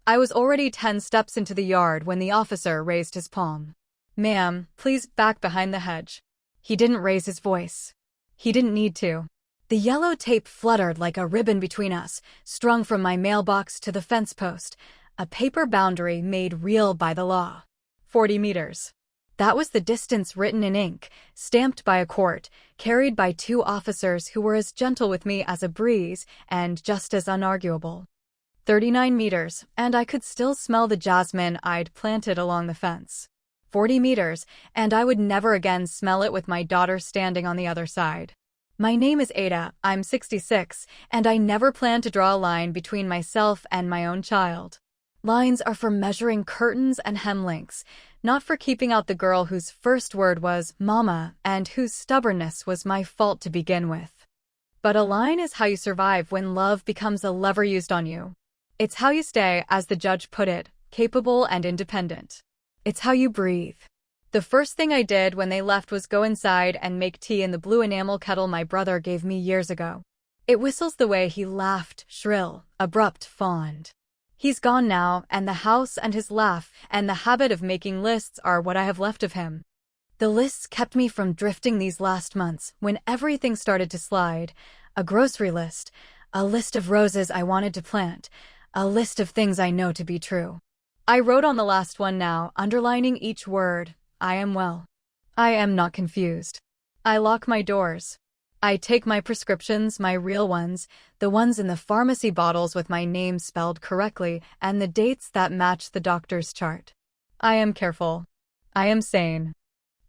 I was already 10 steps into the yard when the officer raised his palm. "Ma'am, please back behind the hedge." He didn't raise his voice. He didn't need to. The yellow tape fluttered like a ribbon between us, strung from my mailbox to the fence post, a paper boundary made real by the law. 40 meters. That was the distance written in ink, stamped by a court, carried by 2 officers who were as gentle with me as a breeze and just as unarguable. 39 meters, and I could still smell the jasmine I'd planted along the fence. 40 meters, and I would never again smell it with my daughter standing on the other side. My name is Ada, I'm 66, and I never plan to draw a line between myself and my own child. Lines are for measuring curtains and hem lengths, not for keeping out the girl whose first word was "mama" and whose stubbornness was my fault to begin with. But a line is how you survive when love becomes a lever used on you. It's how you stay, as the judge put it, capable and independent. It's how you breathe. The first thing I did when they left was go inside and make tea in the blue enamel kettle my brother gave me years ago. It whistles the way he laughed, shrill, abrupt, fond. He's gone now, and the house and his laugh and the habit of making lists are what I have left of him. The lists kept me from drifting these last months when everything started to slide. A grocery list, a list of roses I wanted to plant, a list of things I know to be true. I wrote on the last one now, underlining each word. I am well. I am not confused. I lock my doors. I take my prescriptions, my real ones, the ones in the pharmacy bottles with my name spelled correctly and the dates that match the doctor's chart. I am careful. I am sane.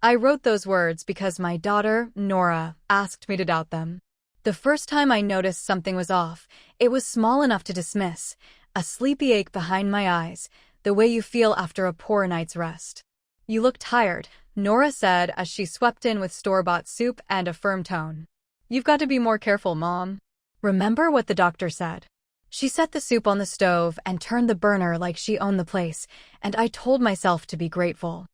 I wrote those words because my daughter, Nora, asked me to doubt them. The first time I noticed something was off, it was small enough to dismiss, a sleepy ache behind my eyes, the way you feel after a poor night's rest. "You look tired," Nora said as she swept in with store-bought soup and a firm tone. "You've got to be more careful, Mom. Remember what the doctor said." She set the soup on the stove and turned the burner like she owned the place, and I told myself to be grateful.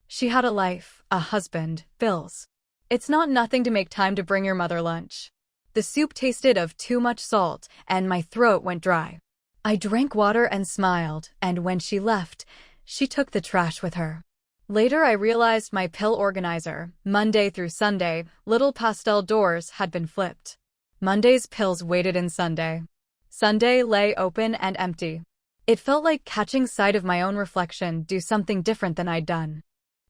She had a life, a husband, bills. It's not nothing to make time to bring your mother lunch. The soup tasted of too much salt, and my throat went dry. I drank water and smiled, and when she left, she took the trash with her. Later I realized my pill organizer, Monday through Sunday, little pastel doors had been flipped. Monday's pills waited in Sunday. Sunday lay open and empty. It felt like catching sight of my own reflection do something different than I'd done.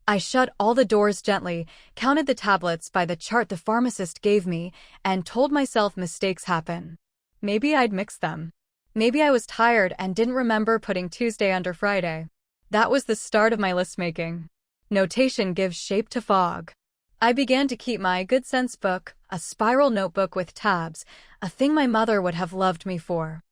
I shut all the doors gently, counted the tablets by the chart the pharmacist gave me, and told myself mistakes happen. Maybe I'd mixed them. Maybe I was tired and didn't remember putting Tuesday under Friday. That was the start of my list-making. Notation gives shape to fog. I began to keep my good sense book, a spiral notebook with tabs, a thing my mother would have loved me for.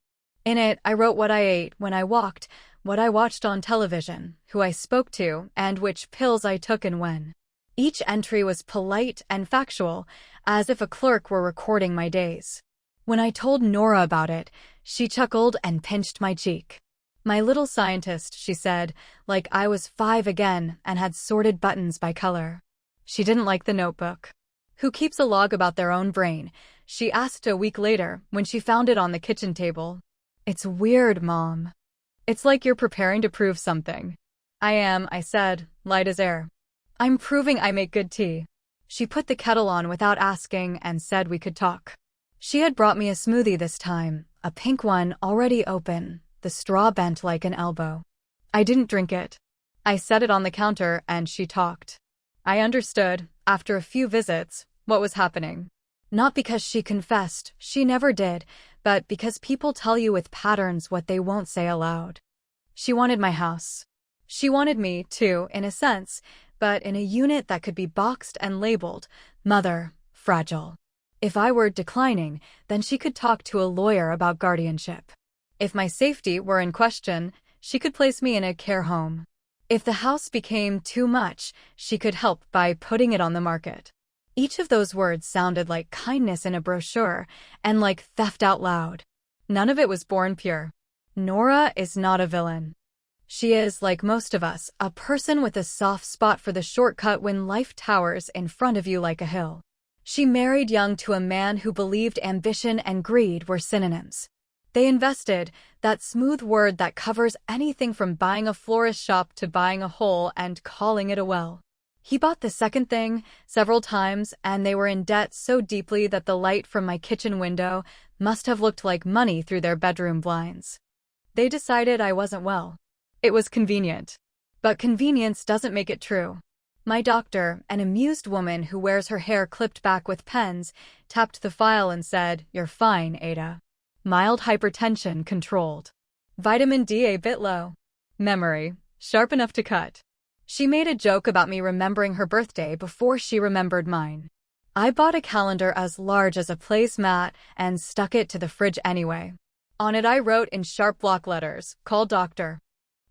In it, I wrote what I ate, when I walked, what I watched on television, who I spoke to, and which pills I took and when. Each entry was polite and factual, as if a clerk were recording my days. When I told Nora about it, she chuckled and pinched my cheek. "My little scientist," she said, like I was 5 again and had sorted buttons by color. She didn't like the notebook. "Who keeps a log about their own brain?" she asked a week later when she found it on the kitchen table. "It's weird, Mom. It's like you're preparing to prove something." "I am," I said, light as air. "I'm proving I make good tea." She put the kettle on without asking and said we could talk. She had brought me a smoothie this time, a pink one already open, the straw bent like an elbow. I didn't drink it. I set it on the counter and she talked. I understood, after a few visits, what was happening. Not because she confessed, she never did, but because people tell you with patterns what they won't say aloud. She wanted my house. She wanted me, too, in a sense, but in a unit that could be boxed and labeled, Mother, Fragile. If I were declining, then she could talk to a lawyer about guardianship. If my safety were in question, she could place me in a care home. If the house became too much, she could help by putting it on the market. Each of those words sounded like kindness in a brochure and like theft out loud. None of it was born pure. Nora is not a villain. She is, like most of us, a person with a soft spot for the shortcut when life towers in front of you like a hill. She married young to a man who believed ambition and greed were synonyms. They invested, that smooth word that covers anything from buying a florist shop to buying a hole and calling it a well. He bought the second thing several times, and they were in debt so deeply that the light from my kitchen window must have looked like money through their bedroom blinds. They decided I wasn't well. It was convenient. But convenience doesn't make it true. My doctor, an amused woman who wears her hair clipped back with pens, tapped the file and said, "You're fine, Ada. Mild hypertension controlled. Vitamin D a bit low. Memory, sharp enough to cut." She made a joke about me remembering her birthday before she remembered mine. I bought a calendar as large as a placemat and stuck it to the fridge anyway. On it I wrote in sharp block letters, "Call Dr.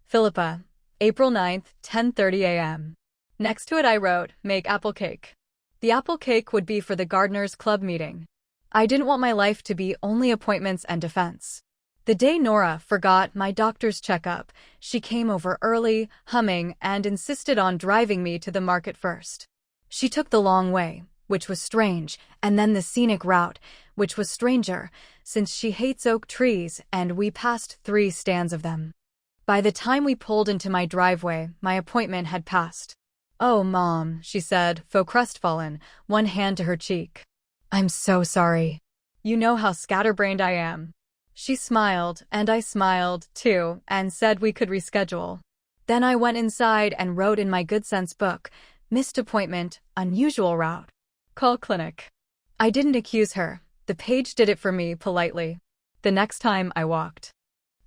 Philippa, April 9th, 10:30 a.m. Next to it I wrote, "Make apple cake." The apple cake would be for the gardeners' club meeting. I didn't want my life to be only appointments and defense. The day Nora forgot my doctor's checkup, she came over early, humming, and insisted on driving me to the market first. She took the long way, which was strange, and then the scenic route, which was stranger, since she hates oak trees, and we passed 3 stands of them. By the time we pulled into my driveway, my appointment had passed. "Oh, Mom," she said, faux crestfallen, one hand to her cheek. "I'm so sorry. You know how scatterbrained I am." She smiled, and I smiled, too, and said we could reschedule. Then I went inside and wrote in my Good Sense book, "Missed appointment, unusual route. Call clinic." I didn't accuse her. The page did it for me politely. The next time I walked.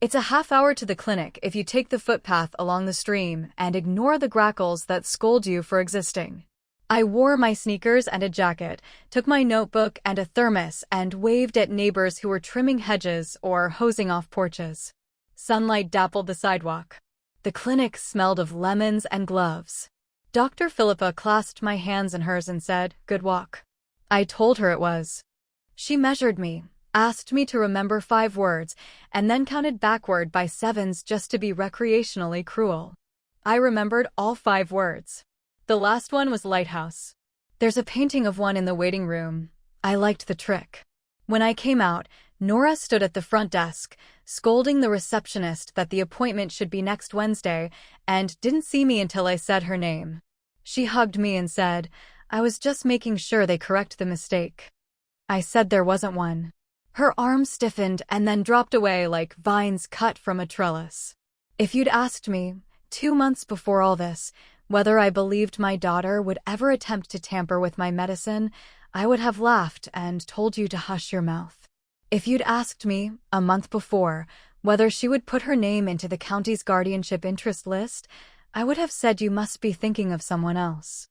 It's a half hour to the clinic if you take the footpath along the stream and ignore the grackles that scold you for existing. I wore my sneakers and a jacket, took my notebook and a thermos, and waved at neighbors who were trimming hedges or hosing off porches. Sunlight dappled the sidewalk. The clinic smelled of lemons and gloves. Dr. Philippa clasped my hands in hers and said, "Good walk." I told her it was. She measured me, asked me to remember 5 words, and then counted backward by 7s just to be recreationally cruel. I remembered all 5 words. The last one was lighthouse. There's a painting of one in the waiting room. I liked the trick. When I came out, Nora stood at the front desk, scolding the receptionist that the appointment should be next Wednesday, and didn't see me until I said her name. She hugged me and said, "I was just making sure they correct the mistake." I said there wasn't one. Her arm stiffened and then dropped away like vines cut from a trellis. If you'd asked me, 2 months before all this, whether I believed my daughter would ever attempt to tamper with my medicine, I would have laughed and told you to hush your mouth. If you'd asked me, a month before, whether she would put her name into the county's guardianship interest list, I would have said you must be thinking of someone else.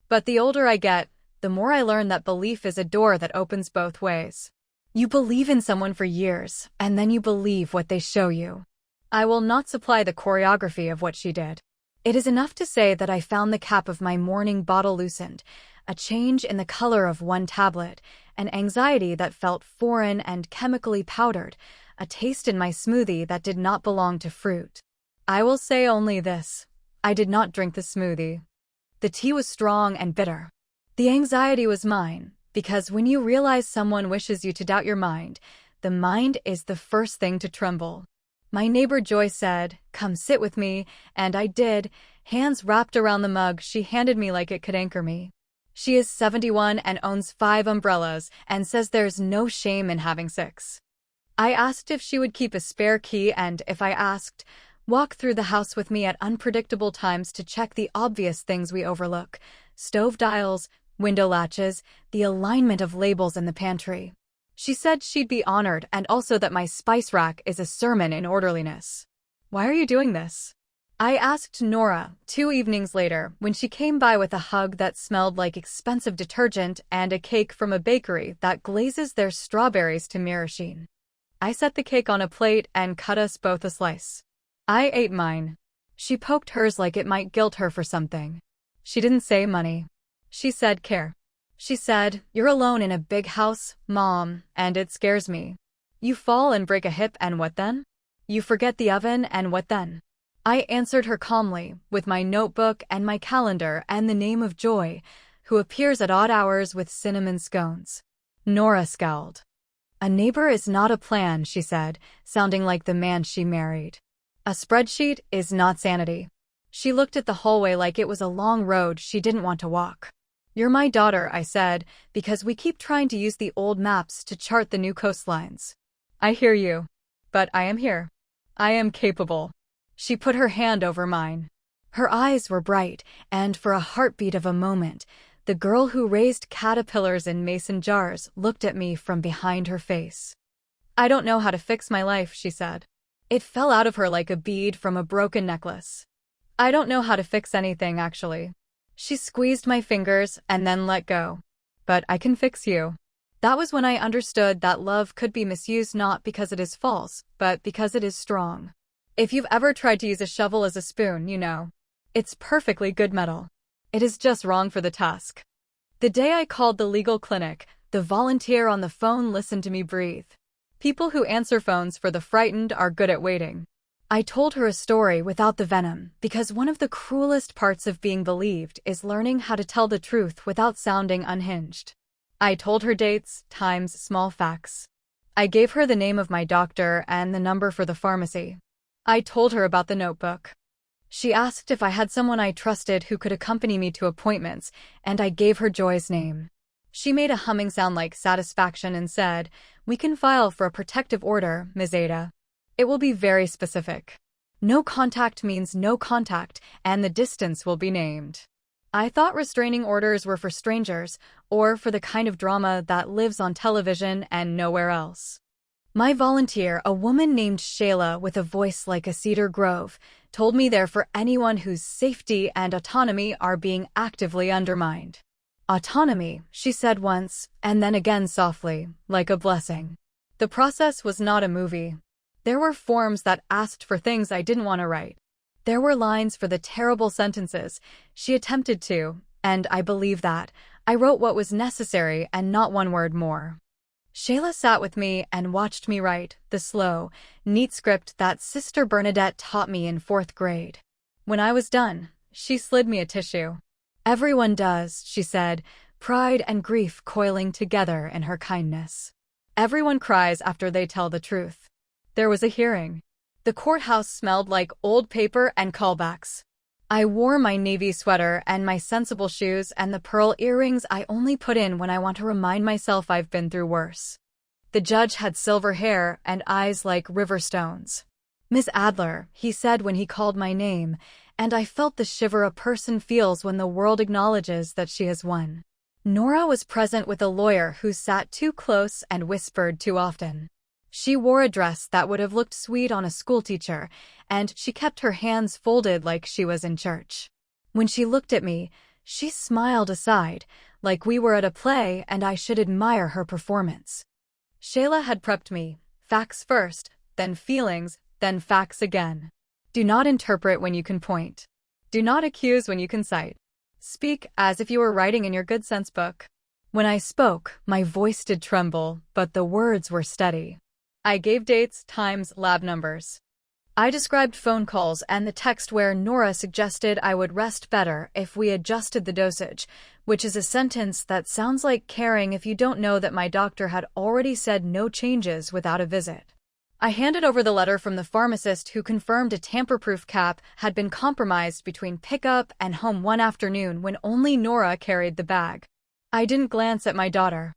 But the older I get, the more I learn that belief is a door that opens both ways. You believe in someone for years, and then you believe what they show you. I will not supply the choreography of what she did. It is enough to say that I found the cap of my morning bottle loosened, a change in the color of one tablet, an anxiety that felt foreign and chemically powdered, a taste in my smoothie that did not belong to fruit. I will say only this. I did not drink the smoothie. The tea was strong and bitter. The anxiety was mine, because when you realize someone wishes you to doubt your mind, the mind is the first thing to tremble. My neighbor Joy said, "Come sit with me," and I did, hands wrapped around the mug she handed me like it could anchor me. She is 71 and owns 5 umbrellas and says there's no shame in having 6. I asked if she would keep a spare key, and if I asked, walk through the house with me at unpredictable times to check the obvious things we overlook: stove dials, window latches, the alignment of labels in the pantry. She said she'd be honored, and also that my spice rack is a sermon in orderliness. Why are you doing this? I asked Nora 2 evenings later when she came by with a hug that smelled like expensive detergent and a cake from a bakery that glazes their strawberries to maraschino. I set the cake on a plate and cut us both a slice. I ate mine. She poked hers like it might guilt her for something. She didn't say money. She said care. She said, "You're alone in a big house, Mom, and it scares me. You fall and break a hip, and what then? You forget the oven, and what then?" I answered her calmly, with my notebook and my calendar and the name of Joy, who appears at odd hours with cinnamon scones. Nora scowled. A neighbor is not a plan, she said, sounding like the man she married. A spreadsheet is not sanity. She looked at the hallway like it was a long road she didn't want to walk. You're my daughter, I said, because we keep trying to use the old maps to chart the new coastlines. I hear you. But I am here. I am capable. She put her hand over mine. Her eyes were bright, and for a heartbeat of a moment, the girl who raised caterpillars in mason jars looked at me from behind her face. I don't know how to fix my life, she said. It fell out of her like a bead from a broken necklace. I don't know how to fix anything, actually. She squeezed my fingers and then let go. But I can fix you. That was when I understood that love could be misused not because it is false, but because it is strong. If you've ever tried to use a shovel as a spoon, you know. It's perfectly good metal. It is just wrong for the task. The day I called the legal clinic, the volunteer on the phone listened to me breathe. People who answer phones for the frightened are good at waiting. I told her a story without the venom, because one of the cruelest parts of being believed is learning how to tell the truth without sounding unhinged. I told her dates, times, small facts. I gave her the name of my doctor and the number for the pharmacy. I told her about the notebook. She asked if I had someone I trusted who could accompany me to appointments, and I gave her Joy's name. She made a humming sound like satisfaction and said, "We can file for a protective order, Ms. Ada. It will be very specific. No contact means no contact, and the distance will be named." I thought restraining orders were for strangers, or for the kind of drama that lives on television and nowhere else. My volunteer, a woman named Shayla with a voice like a cedar grove, told me they're for anyone whose safety and autonomy are being actively undermined. Autonomy, she said once, and then again softly, like a blessing. The process was not a movie. There were forms that asked for things I didn't want to write. There were lines for the terrible sentences she attempted to, and I believe that. I wrote what was necessary and not one word more. Shayla sat with me and watched me write the slow, neat script that Sister Bernadette taught me in 4th grade. When I was done, she slid me a tissue. "Everyone does," she said, pride and grief coiling together in her kindness. "Everyone cries after they tell the truth." There was a hearing. The courthouse smelled like old paper and callbacks. I wore my navy sweater and my sensible shoes and the pearl earrings I only put in when I want to remind myself I've been through worse. The judge had silver hair and eyes like river stones. "Miss Adler," he said when he called my name, and I felt the shiver a person feels when the world acknowledges that she has won. Nora was present with a lawyer who sat too close and whispered too often. She wore a dress that would have looked sweet on a schoolteacher, and she kept her hands folded like she was in church. When she looked at me, she smiled aside, like we were at a play and I should admire her performance. Shayla had prepped me, facts first, then feelings, then facts again. Do not interpret when you can point. Do not accuse when you can cite. Speak as if you were writing in your good sense book. When I spoke, my voice did tremble, but the words were steady. I gave dates, times, lab numbers. I described phone calls and the text where Nora suggested I would rest better if we adjusted the dosage, which is a sentence that sounds like caring if you don't know that my doctor had already said no changes without a visit. I handed over the letter from the pharmacist who confirmed a tamper-proof cap had been compromised between pickup and home one afternoon when only Nora carried the bag. I didn't glance at my daughter.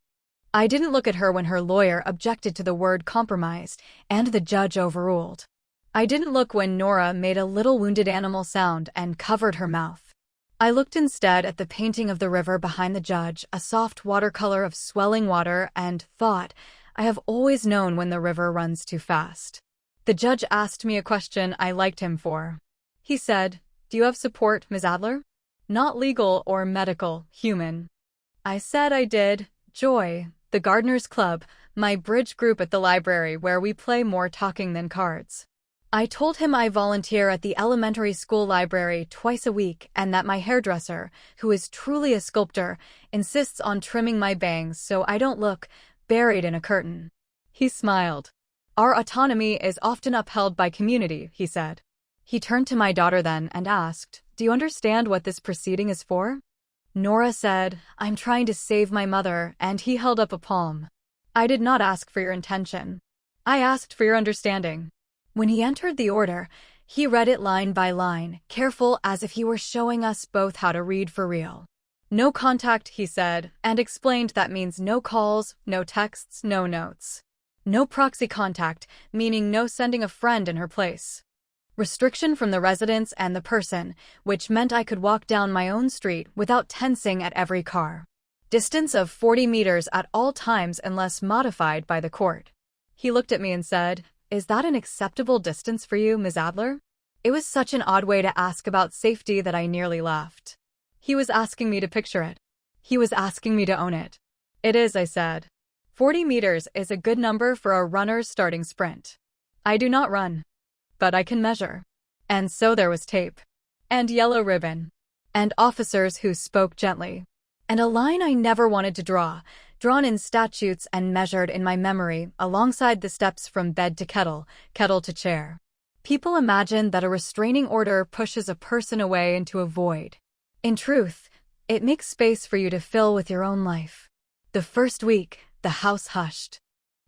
I didn't look at her when her lawyer objected to the word compromised, and the judge overruled. I didn't look when Nora made a little wounded animal sound and covered her mouth. I looked instead at the painting of the river behind the judge, a soft watercolor of swelling water, and thought, I have always known when the river runs too fast. The judge asked me a question I liked him for. He said, "Do you have support, Ms. Adler?" Not legal or medical, human. I said I did. Joy, the Gardeners Club, my bridge group at the library where we play more talking than cards. I told him I volunteer at the elementary school library twice a week and that my hairdresser, who is truly a sculptor, insists on trimming my bangs so I don't look buried in a curtain. He smiled. Our autonomy is often upheld by community, he said. He turned to my daughter then and asked, "Do you understand what this proceeding is for?" Nora said, "I'm trying to save my mother," and he held up a palm. I did not ask for your intention. I asked for your understanding. When he entered the order, he read it line by line, careful as if he were showing us both how to read for real. No contact, he said, and explained that means no calls, no texts, no notes. No proxy contact, meaning no sending a friend in her place. Restriction from the residence and the person, which meant I could walk down my own street without tensing at every car. Distance of 40 meters at all times unless modified by the court. He looked at me and said, "Is that an acceptable distance for you, Ms. Adler?" It was such an odd way to ask about safety that I nearly laughed. He was asking me to picture it. He was asking me to own it. "It is," I said. 40 meters is a good number for a runner's starting sprint. I do not run, but I can measure. And so there was tape. And yellow ribbon. And officers who spoke gently. And a line I never wanted to draw, drawn in statutes and measured in my memory alongside the steps from bed to kettle, kettle to chair. People imagine that a restraining order pushes a person away into a void. In truth, it makes space for you to fill with your own life. The first week, the house hushed.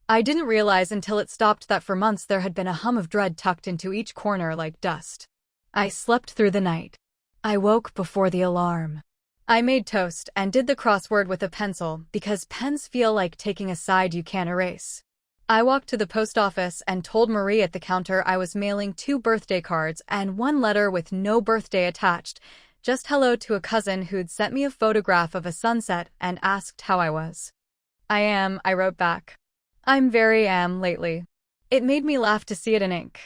I didn't realize until it stopped that for months there had been a hum of dread tucked into each corner like dust. I slept through the night. I woke before the alarm. I made toast and did the crossword with a pencil because pens feel like taking a side you can't erase. I walked to the post office and told Marie at the counter I was mailing 2 birthday cards and 1 letter with no birthday attached, just hello to a cousin who'd sent me a photograph of a sunset and asked how I was. I wrote back. I'm very lately. It made me laugh to see it in ink.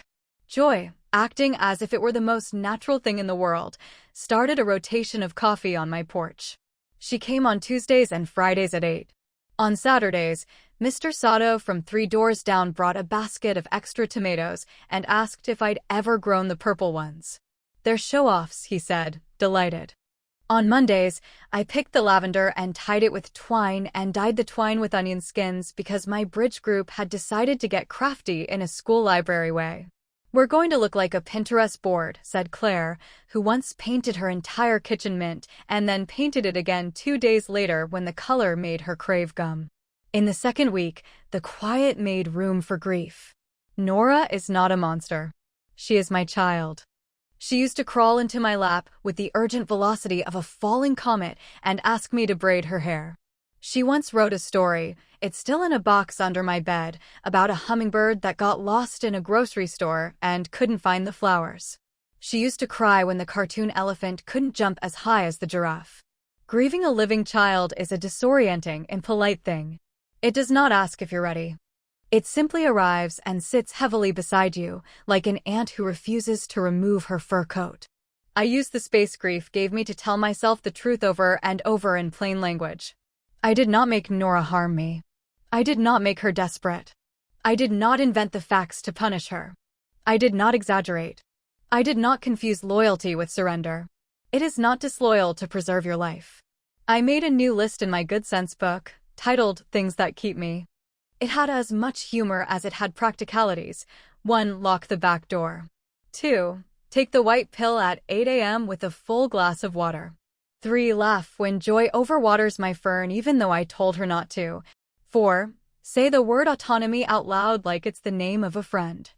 Joy, acting as if it were the most natural thing in the world, started a rotation of coffee on my porch. She came on Tuesdays and Fridays at 8. On Saturdays, Mr. Sato from 3 doors down brought a basket of extra tomatoes and asked if I'd ever grown the purple ones. They're show-offs, he said, delighted. On Mondays, I picked the lavender and tied it with twine and dyed the twine with onion skins because my bridge group had decided to get crafty in a school library way. We're going to look like a Pinterest board, said Claire, who once painted her entire kitchen mint and then painted it again 2 days later when the color made her crave gum. In the second week, the quiet made room for grief. Nora is not a monster. She is my child. She used to crawl into my lap with the urgent velocity of a falling comet and ask me to braid her hair. She once wrote a story, it's still in a box under my bed, about a hummingbird that got lost in a grocery store and couldn't find the flowers. She used to cry when the cartoon elephant couldn't jump as high as the giraffe. Grieving a living child is a disorienting, impolite thing. It does not ask if you're ready. It simply arrives and sits heavily beside you, like an ant who refuses to remove her fur coat. I used the space grief gave me to tell myself the truth over and over in plain language. I did not make Nora harm me. I did not make her desperate. I did not invent the facts to punish her. I did not exaggerate. I did not confuse loyalty with surrender. It is not disloyal to preserve your life. I made a new list in my Good Sense book, titled Things That Keep Me. It had as much humor as it had practicalities. 1. Lock the back door. 2. Take the white pill at 8 a.m. with a full glass of water. 3. Laugh when joy overwaters my fern even though I told her not to. 4. Say the word autonomy out loud like it's the name of a friend.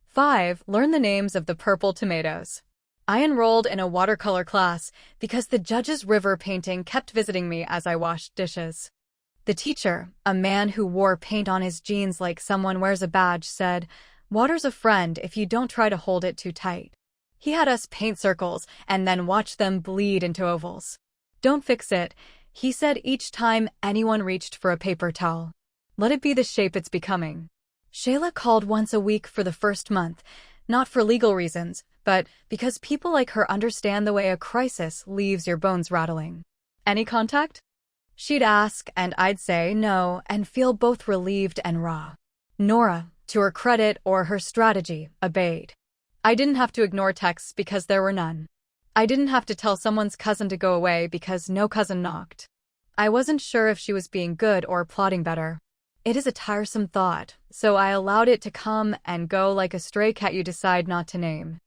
5. Learn the names of the purple tomatoes. I enrolled in a watercolor class because the judge's river painting kept visiting me as I washed dishes. The teacher, a man who wore paint on his jeans like someone wears a badge, said, "Water's a friend if you don't try to hold it too tight." He had us paint circles and then watch them bleed into ovals. "Don't fix it," he said each time anyone reached for a paper towel. "Let it be the shape it's becoming." Shayla called once a week for the first month, not for legal reasons, but because people like her understand the way a crisis leaves your bones rattling. "Any contact?" She'd ask, and I'd say no, and feel both relieved and raw. Nora, to her credit or her strategy, obeyed. I didn't have to ignore texts because there were none. I didn't have to tell someone's cousin to go away because no cousin knocked. I wasn't sure if she was being good or plotting better. It is a tiresome thought, so I allowed it to come and go like a stray cat you decide not to name.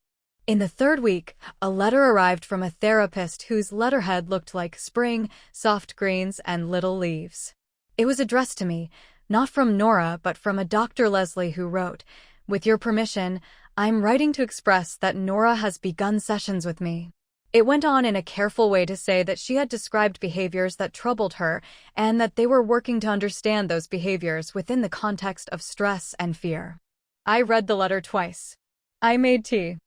In the third week, a letter arrived from a therapist whose letterhead looked like spring, soft greens, and little leaves. It was addressed to me, Not from Nora, but from a Dr. Leslie who wrote, "With your permission, I'm writing to express that Nora has begun sessions with me." It went on in a careful way to say that she had described behaviors that troubled her and that they were working to understand those behaviors within the context of stress and fear. I read the letter twice. I made tea.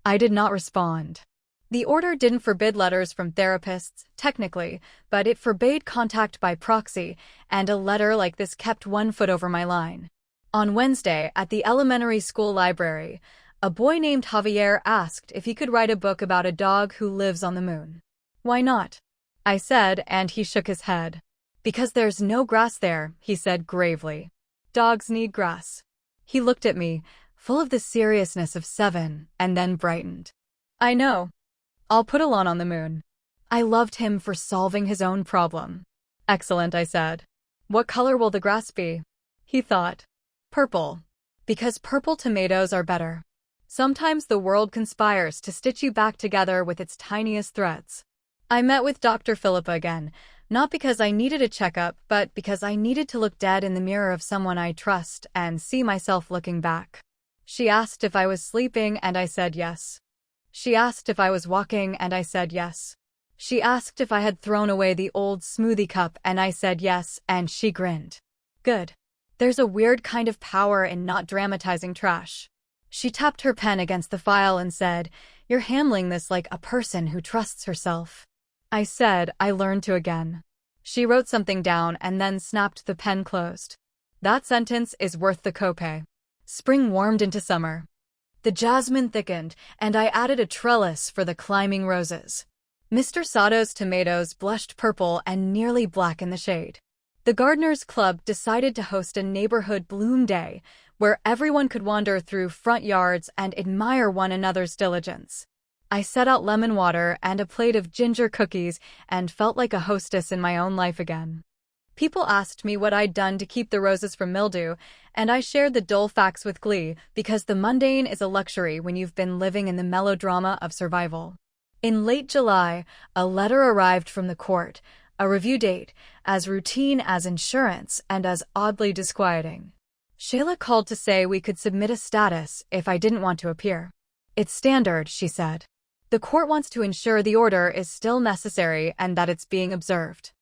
I did not respond. The order didn't forbid letters from therapists, technically, but it forbade contact by proxy, and a letter like this kept 1 foot over my line. On Wednesday, at the elementary school library, a boy named Javier asked if he could write a book about a dog who lives on the moon. "Why not?" I said, and he shook his head. "Because there's no grass there," he said gravely. "Dogs need grass." He looked at me, full of the seriousness of 7, and then brightened. "I know. I'll put a lawn on the moon." I loved him for solving his own problem. "Excellent," I said. "What color will the grass be?" He thought. "Purple. Because purple tomatoes are better." Sometimes the world conspires to stitch you back together with its tiniest threads. I met with Dr. Philippa again, not because I needed a checkup, but because I needed to look dead in the mirror of someone I trust and see myself looking back. She asked if I was sleeping, and I said yes. She asked if I was walking, and I said yes. She asked if I had thrown away the old smoothie cup, and I said yes, and she grinned. Good. There's a weird kind of power in not dramatizing trash. She tapped her pen against the file and said, "You're handling this like a person who trusts herself." I said, "I learned to again." She wrote something down and then snapped the pen closed. That sentence is worth the copay. Spring warmed into summer. The jasmine thickened, and I added a trellis for the climbing roses. Mr. Sato's tomatoes blushed purple and nearly black in the shade. The Gardeners Club decided to host a neighborhood bloom day, where everyone could wander through front yards and admire one another's diligence. I set out lemon water and a plate of ginger cookies and felt like a hostess in my own life again. People asked me what I'd done to keep the roses from mildew, and I shared the dull facts with glee because the mundane is a luxury when you've been living in the melodrama of survival. In late July, a letter arrived from the court, a review date, as routine as insurance and as oddly disquieting. Shayla called to say we could submit a status if I didn't want to appear. "It's standard," she said. "The court wants to ensure the order is still necessary and that it's being observed."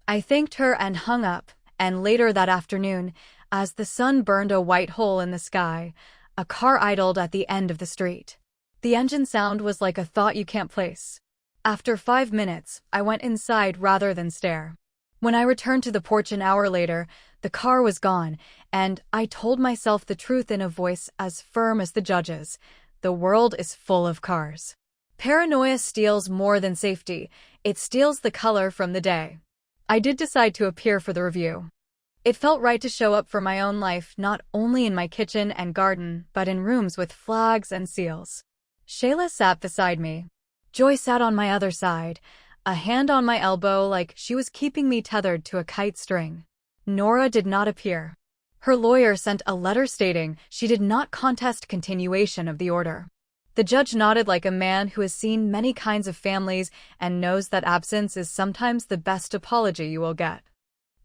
I thanked her and hung up, and later that afternoon, as the sun burned a white hole in the sky, a car idled at the end of the street. The engine sound was like a thought you can't place. After 5 minutes, I went inside rather than stare. When I returned to the porch an hour later, the car was gone, and I told myself the truth in a voice as firm as the judge's. The world is full of cars. Paranoia steals more than safety. It steals the color from the day. I did decide to appear for the review. It felt right to show up for my own life, not only in my kitchen and garden, but in rooms with flags and seals. Shayla sat beside me. Joy sat on my other side, a hand on my elbow like she was keeping me tethered to a kite string. Nora did not appear. Her lawyer sent a letter stating she did not contest continuation of the order. The judge nodded like a man who has seen many kinds of families and knows that absence is sometimes the best apology you will get.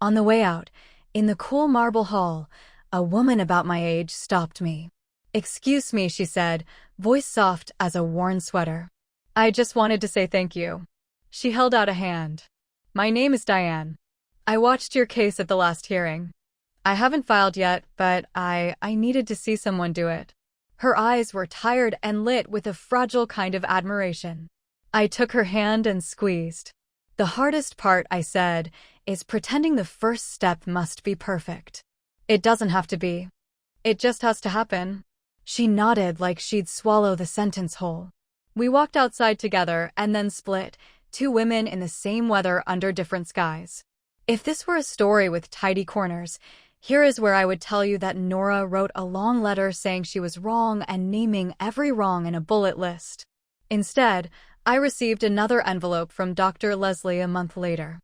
On the way out, in the cool marble hall, a woman about my age stopped me. "Excuse me," she said, voice soft as a worn sweater. "I just wanted to say thank you." She held out a hand. "My name is Diane. I watched your case at the last hearing. I haven't filed yet, but I needed to see someone do it." Her eyes were tired and lit with a fragile kind of admiration. I took her hand and squeezed. "The hardest part," I said, "is pretending the first step must be perfect. It doesn't have to be. It just has to happen." She nodded like she'd swallow the sentence whole. We walked outside together and then split, 2 women in the same weather under different skies. If this were a story with tidy corners, here is where I would tell you that Nora wrote a long letter saying she was wrong and naming every wrong in a bullet list. Instead, I received another envelope from Dr. Leslie a month later.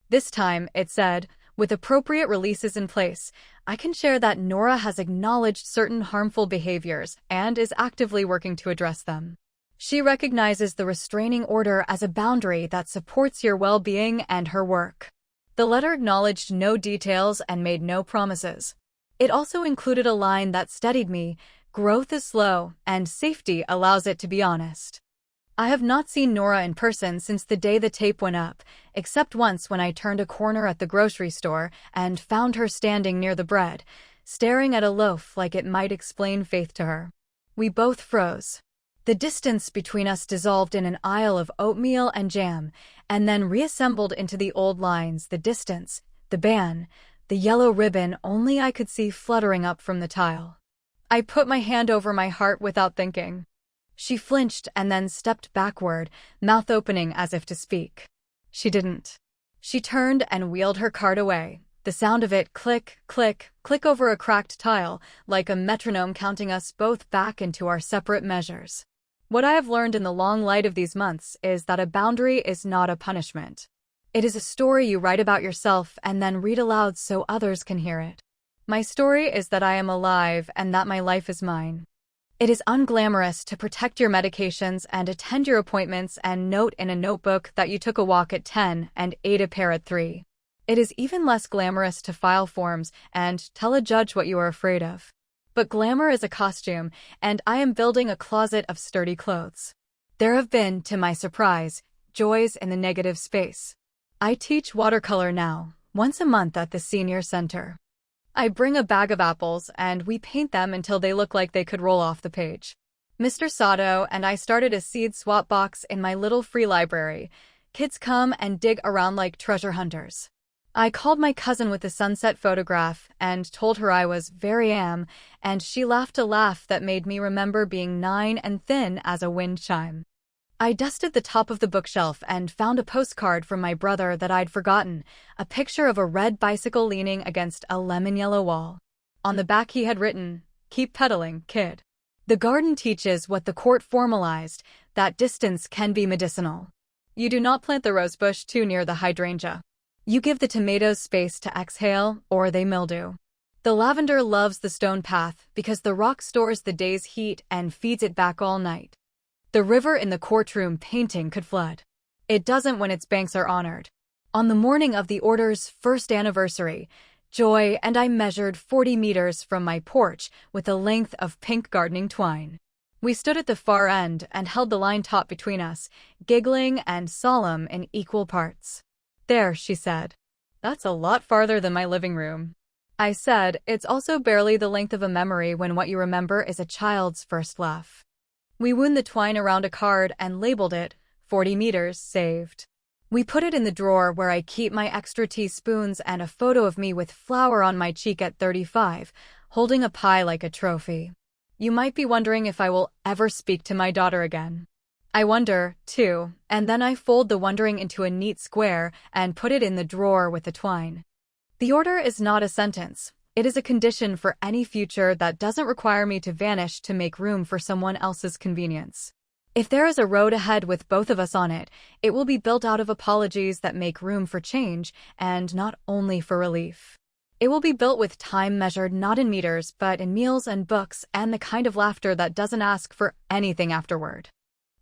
This time, it said, "With appropriate releases in place, I can share that Nora has acknowledged certain harmful behaviors and is actively working to address them. She recognizes the restraining order as a boundary that supports your well-being and her work." The letter acknowledged no details and made no promises. It also included a line that steadied me: growth is slow, and safety allows it to be honest. I have not seen Nora in person since the day the tape went up, except once when I turned a corner at the grocery store and found her standing near the bread, staring at a loaf like it might explain faith to her. We both froze. The distance between us dissolved in an aisle of oatmeal and jam, and then reassembled into the old lines: the distance, the ban, the yellow ribbon only I could see fluttering up from the tile. I put my hand over my heart without thinking. She flinched and then stepped backward, mouth opening as if to speak. She didn't. She turned and wheeled her cart away, the sound of it click, click, click over a cracked tile, like a metronome counting us both back into our separate measures. What I have learned in the long light of these months is that a boundary is not a punishment. It is a story you write about yourself and then read aloud so others can hear it. My story is that I am alive and that my life is mine. It is unglamorous to protect your medications and attend your appointments and note in a notebook that you took a walk at 10 and ate a pear at 3. It is even less glamorous to file forms and tell a judge what you are afraid of. But glamour is a costume, and I am building a closet of sturdy clothes. There have been, to my surprise, joys in the negative space. I teach watercolor now, once a month at the senior center. I bring a bag of apples and we paint them until they look like they could roll off the page. Mr. Sato and I started a seed swap box in my little free library. Kids come and dig around like treasure hunters. I called my cousin with a sunset photograph and told her I was very and she laughed a laugh that made me remember being 9 and thin as a wind chime. I dusted the top of the bookshelf and found a postcard from my brother that I'd forgotten, a picture of a red bicycle leaning against a lemon-yellow wall. On the back he had written, "Keep pedaling, kid." The garden teaches what the court formalized, that distance can be medicinal. You do not plant the rosebush too near the hydrangea. You give the tomatoes space to exhale, or they mildew. The lavender loves the stone path because the rock stores the day's heat and feeds it back all night. The river in the courtroom painting could flood. It doesn't when its banks are honored. On the morning of the order's first anniversary, Joy and I measured 40 meters from my porch with a length of pink gardening twine. We stood at the far end and held the line taut between us, giggling and solemn in equal parts. "There," she said. "That's a lot farther than my living room." I said, "It's also barely the length of a memory when what you remember is a child's first laugh." We wound the twine around a card and labeled it 40 meters saved. We put it in the drawer where I keep my extra teaspoons and a photo of me with flour on my cheek at 35, holding a pie like a trophy. You might be wondering if I will ever speak to my daughter again. I wonder, too, and then I fold the wondering into a neat square and put it in the drawer with the twine. The order is not a sentence. It is a condition for any future that doesn't require me to vanish to make room for someone else's convenience. If there is a road ahead with both of us on it, it will be built out of apologies that make room for change and not only for relief. It will be built with time measured not in meters but in meals and books and the kind of laughter that doesn't ask for anything afterward.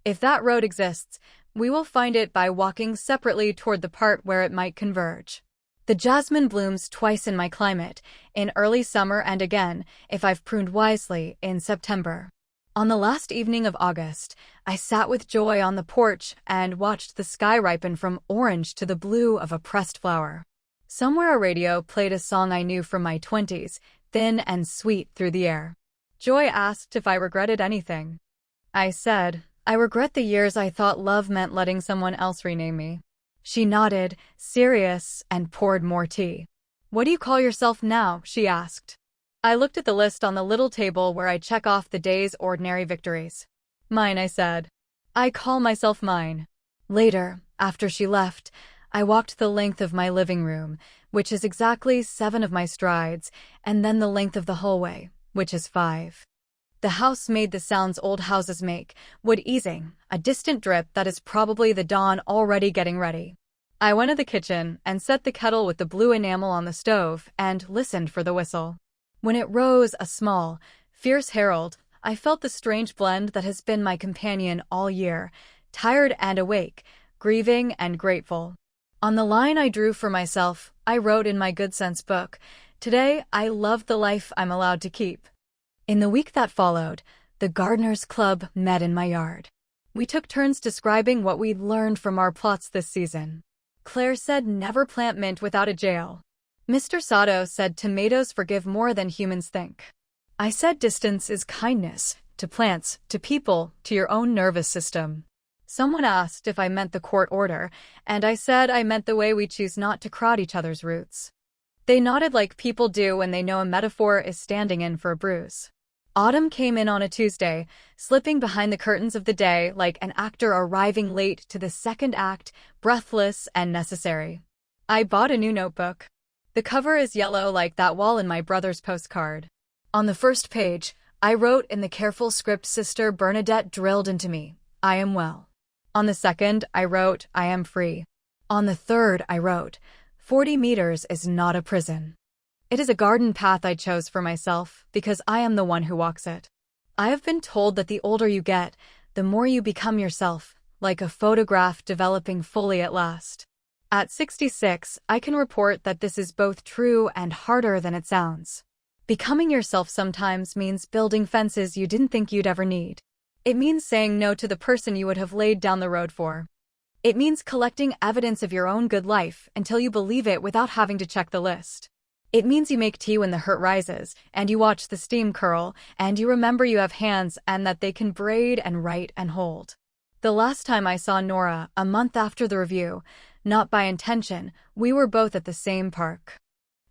If that road exists, we will find it by walking separately toward the part where it might converge. The jasmine blooms twice in my climate, in early summer and again, if I've pruned wisely, in September. On the last evening of August, I sat with Joy on the porch and watched the sky ripen from orange to the blue of a pressed flower. Somewhere a radio played a song I knew from my 20s, thin and sweet through the air. Joy asked if I regretted anything. I said, "I regret the years I thought love meant letting someone else rename me." She nodded, serious, and poured more tea. "What do you call yourself now?" she asked. I looked at the list on the little table where I check off the day's ordinary victories. "Mine," I said. "I call myself Mine." Later, after she left, I walked the length of my living room, which is exactly 7 of my strides, and then the length of the hallway, which is 5. The house made the sounds old houses make, wood easing, a distant drip that is probably the dawn already getting ready. I went to the kitchen and set the kettle with the blue enamel on the stove and listened for the whistle. When it rose, a small, fierce herald, I felt the strange blend that has been my companion all year, tired and awake, grieving and grateful. On the line I drew for myself, I wrote in my Good Sense book, "Today, I love the life I'm allowed to keep." In the week that followed, the Gardeners Club met in my yard. We took turns describing what we'd learned from our plots this season. Claire said never plant mint without a jail. Mr. Sato said tomatoes forgive more than humans think. I said distance is kindness, to plants, to people, to your own nervous system. Someone asked if I meant the court order, and I said I meant the way we choose not to crowd each other's roots. They nodded like people do when they know a metaphor is standing in for a bruise. Autumn came in on a Tuesday, slipping behind the curtains of the day like an actor arriving late to the second act, breathless and necessary. I bought a new notebook. The cover is yellow like that wall in my brother's postcard. On the first page, I wrote in the careful script Sister Bernadette drilled into me, "I am well." On the second, I wrote, "I am free." On the third, I wrote, 40 meters is not a prison. It is a garden path I chose for myself because I am the one who walks it. I have been told that the older you get, the more you become yourself, like a photograph developing fully at last. At 66, I can report that this is both true and harder than it sounds. Becoming yourself sometimes means building fences you didn't think you'd ever need. It means saying no to the person you would have laid down the road for. It means collecting evidence of your own good life until you believe it without having to check the list. It means you make tea when the hurt rises, and you watch the steam curl, and you remember you have hands and that they can braid and write and hold. The last time I saw Nora, a month after the review, not by intention, we were both at the same park.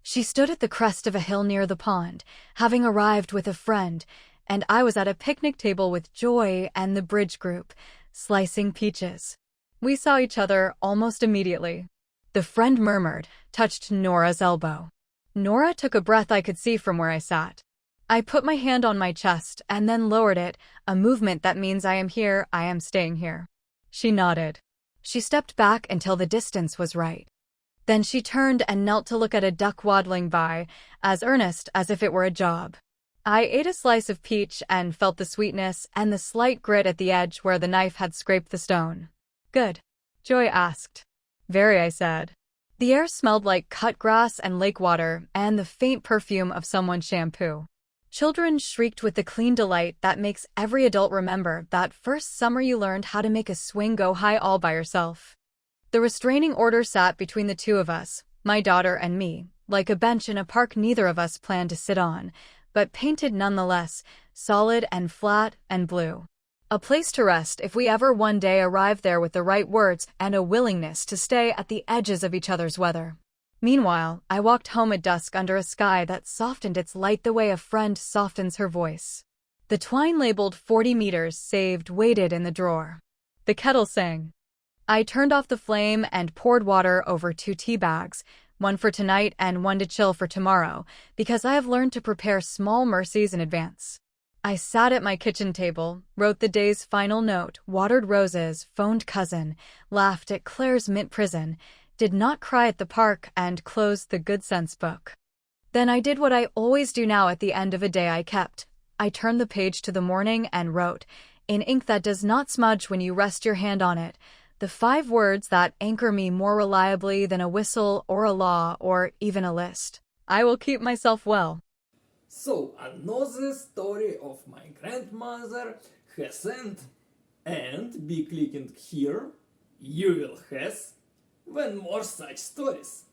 She stood at the crest of a hill near the pond, having arrived with a friend, and I was at a picnic table with Joy and the bridge group, slicing peaches. We saw each other almost immediately. The friend murmured, touched Nora's elbow. Nora took a breath I could see from where I sat. I put my hand on my chest and then lowered it, a movement that means I am here, I am staying here. She nodded. She stepped back until the distance was right. Then she turned and knelt to look at a duck waddling by, as earnest as if it were a job. I ate a slice of peach and felt the sweetness and the slight grit at the edge where the knife had scraped the stone. "Good?" Joy asked. "Very," I said. The air smelled like cut grass and lake water and the faint perfume of someone's shampoo. Children shrieked with the clean delight that makes every adult remember that first summer you learned how to make a swing go high all by yourself. The restraining order sat between the two of us, my daughter and me, like a bench in a park neither of us planned to sit on, but painted nonetheless, solid and flat and blue. A place to rest if we ever one day arrived there with the right words and a willingness to stay at the edges of each other's weather. Meanwhile, I walked home at dusk under a sky that softened its light the way a friend softens her voice. The twine labeled 40 meters saved waited in the drawer. The kettle sang. I turned off the flame and poured water over 2 tea bags, one for tonight and one to chill for tomorrow, because I have learned to prepare small mercies in advance. I sat at my kitchen table, wrote the day's final note, watered roses, phoned cousin, laughed at Claire's mint prison, did not cry at the park, and closed the Good Sense book. Then I did what I always do now at the end of a day I kept. I turned the page to the morning and wrote, in ink that does not smudge when you rest your hand on it, the 5 words that anchor me more reliably than a whistle or a law or even a list. I will keep myself well. So another story of my grandmother has ended, and be clicking here you will have when more such stories.